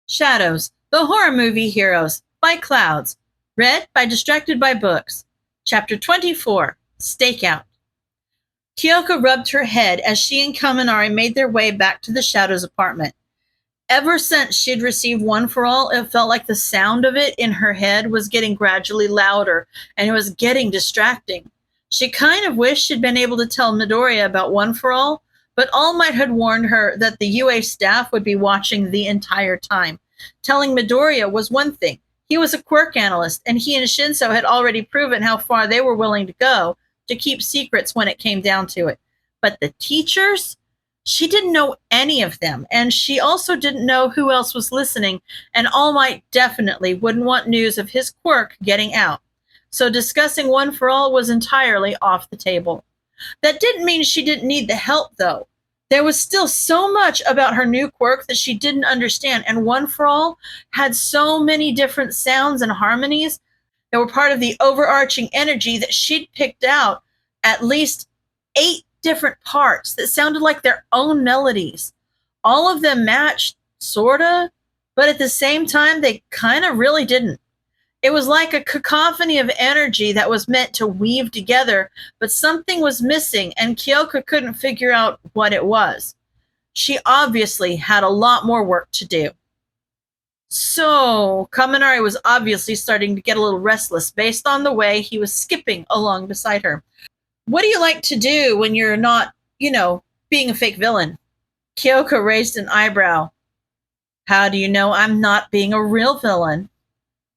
Shadows, the horror movie heroes, by Clouds. Read by Distracted by Books. Chapter 24, Stakeout. Kyoko rubbed her head as she and Kaminari made their way back to the Shadows' apartment. Ever since she'd received One for All, it felt like the sound of it in her head was getting gradually louder, and it was getting distracting. She kind of wished she'd been able to tell Midoriya about One for All, but All Might had warned her that the UA staff would be watching the entire time. Telling Midoriya was one thing. He was a quirk analyst, and he and Shinso had already proven how far they were willing to go to keep secrets when it came down to it. But the teachers? She didn't know any of them, and she also didn't know who else was listening, and All Might definitely wouldn't want news of his quirk getting out. So discussing One for All was entirely off the table. That didn't mean she didn't need the help, though. There was still so much about her new quirk that she didn't understand, and One for All had so many different sounds and harmonies that were part of the overarching energy that she'd picked out at least 8 different parts that sounded like their own melodies. All of them matched, sorta, but at the same time, they kind of really didn't. It was like a cacophony of energy that was meant to weave together, but something was missing, and Kyoko couldn't figure out what it was. She obviously had a lot more work to do. So, Kaminari was obviously starting to get a little restless based on the way he was skipping along beside her. What do you like to do when you're not, being a fake villain? Kyoko raised an eyebrow. How do you know I'm not being a real villain?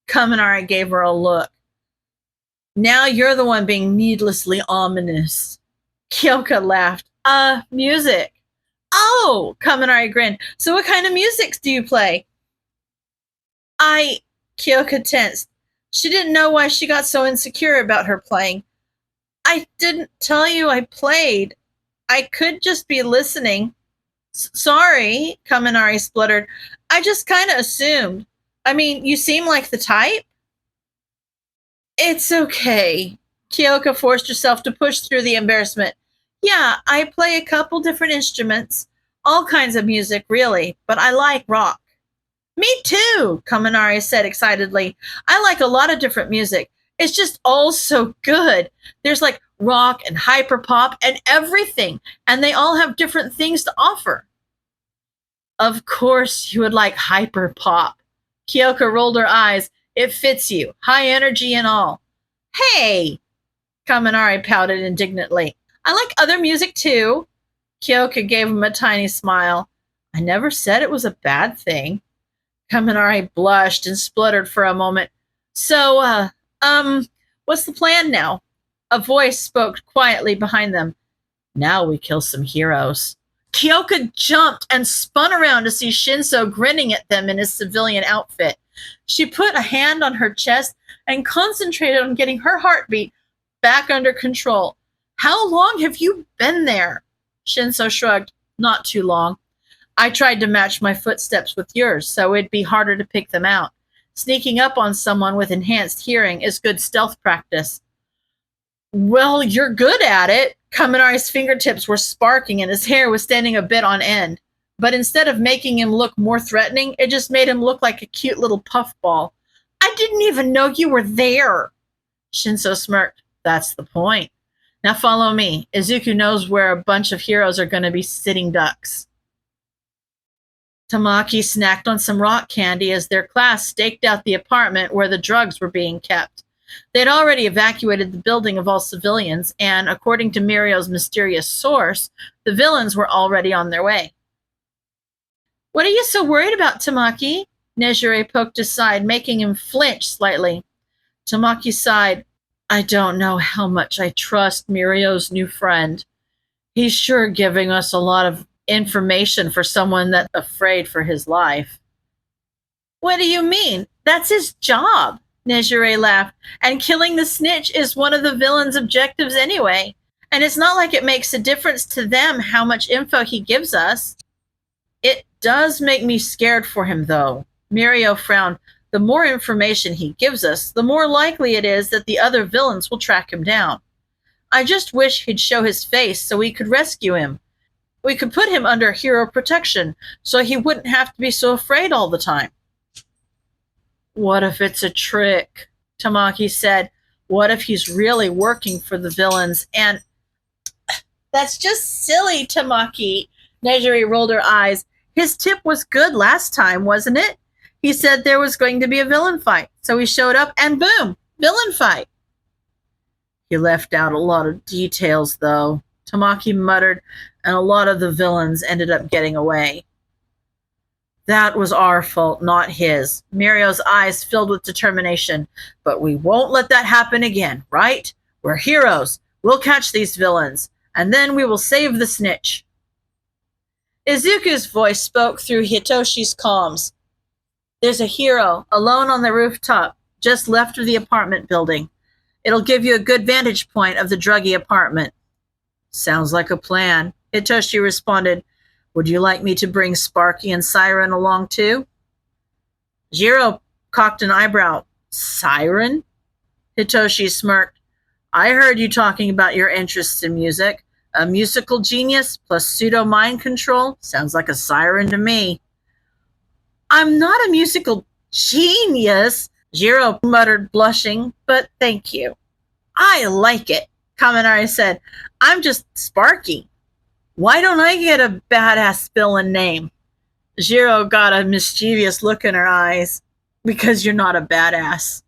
Kaminari gave her a look. Now you're the one being needlessly ominous. Kyoko laughed. Music. Oh, Kaminari grinned. So what kind of music do you play? Kyoko tensed. She didn't know why she got so insecure about her playing. I didn't tell you I played. I could just be listening. Sorry, Kaminari spluttered. I just kind of assumed. I mean, you seem like the type. It's okay. Kyoko forced herself to push through the embarrassment. Yeah, I play a couple different instruments. All kinds of music, really, but I like rock. Me too, Kaminari said excitedly. I like a lot of different music. It's just all so good. There's like rock and hyperpop and everything, and they all have different things to offer. Of course you would like hyperpop. Kyoko rolled her eyes. It fits you, high energy and all. Hey! Kaminari pouted indignantly. I like other music too. Kyoko gave him a tiny smile. I never said it was a bad thing. Kaminari blushed and spluttered for a moment. So, what's the plan now? A voice spoke quietly behind them. Now we kill some heroes. Kyoko jumped and spun around to see Shinso grinning at them in his civilian outfit. She put a hand on her chest and concentrated on getting her heartbeat back under control. How long have you been there? Shinso shrugged. Not too long. I tried to match my footsteps with yours, so it'd be harder to pick them out. Sneaking up on someone with enhanced hearing is good stealth practice. Well, you're good at it. Kaminari's fingertips were sparking and his hair was standing a bit on end. But instead of making him look more threatening, it just made him look like a cute little puffball. I didn't even know you were there. Shinso smirked. That's the point. Now follow me. Izuku knows where a bunch of heroes are going to be sitting ducks. Tamaki snacked on some rock candy as their class staked out the apartment where the drugs were being kept. They'd already evacuated the building of all civilians, and according to Mirio's mysterious source, the villains were already on their way. What are you so worried about, Tamaki? Nejire poked aside, making him flinch slightly. Tamaki sighed. I don't know how much I trust Mirio's new friend. He's sure giving us a lot of information for someone that's afraid for his life. What do you mean? That's his job, Nejire laughed. And killing the snitch is one of the villain's objectives anyway. And it's not like it makes a difference to them how much info he gives us. It does make me scared for him, though. Mirio frowned. The more information he gives us, the more likely it is that the other villains will track him down. I just wish he'd show his face so we could rescue him. We could put him under hero protection, so he wouldn't have to be so afraid all the time. What if it's a trick? Tamaki said. What if he's really working for the villains? And that's just silly, Tamaki. Nejiri rolled her eyes. His tip was good last time, wasn't it? He said there was going to be a villain fight. So he showed up and boom, villain fight. He left out a lot of details, though, Tamaki muttered, and a lot of the villains ended up getting away. That was our fault, not his. Mirio's eyes filled with determination. But we won't let that happen again, right? We're heroes. We'll catch these villains, and then we will save the snitch. Izuku's voice spoke through Hitoshi's comms. There's a hero, alone on the rooftop, just left of the apartment building. It'll give you a good vantage point of the druggy apartment. Sounds like a plan, Hitoshi responded. Would you like me to bring Sparky and Siren along too? Jiro cocked an eyebrow. Siren? Hitoshi smirked. I heard you talking about your interests in music. A musical genius plus pseudo-mind control? Sounds like a siren to me. I'm not a musical genius, Jiro muttered, blushing, but thank you. I like it, Kaminari said. I'm just Sparky. Why don't I get a badass villain name? Jiro got a mischievous look in her eyes. Because you're not a badass.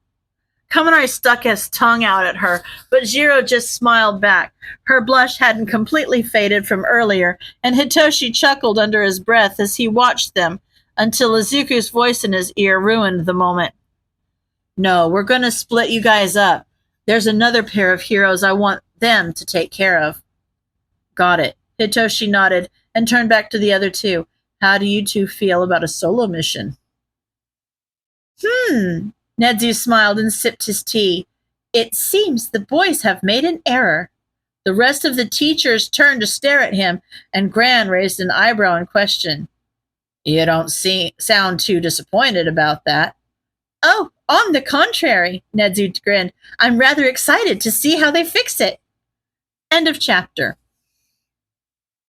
Kaminari stuck his tongue out at her, but Jiro just smiled back. Her blush hadn't completely faded from earlier, and Hitoshi chuckled under his breath as he watched them, until Izuku's voice in his ear ruined the moment. No, we're going to split you guys up. There's another pair of heroes I want them to take care of. Got it. Hitoshi nodded and turned back to the other two. How do you two feel about a solo mission? Nedzu smiled and sipped his tea. It seems the boys have made an error. The rest of the teachers turned to stare at him, and Gran raised an eyebrow in question. You don't sound too disappointed about that. Oh, on the contrary, Nedzu grinned. I'm rather excited to see how they fix it. End of chapter.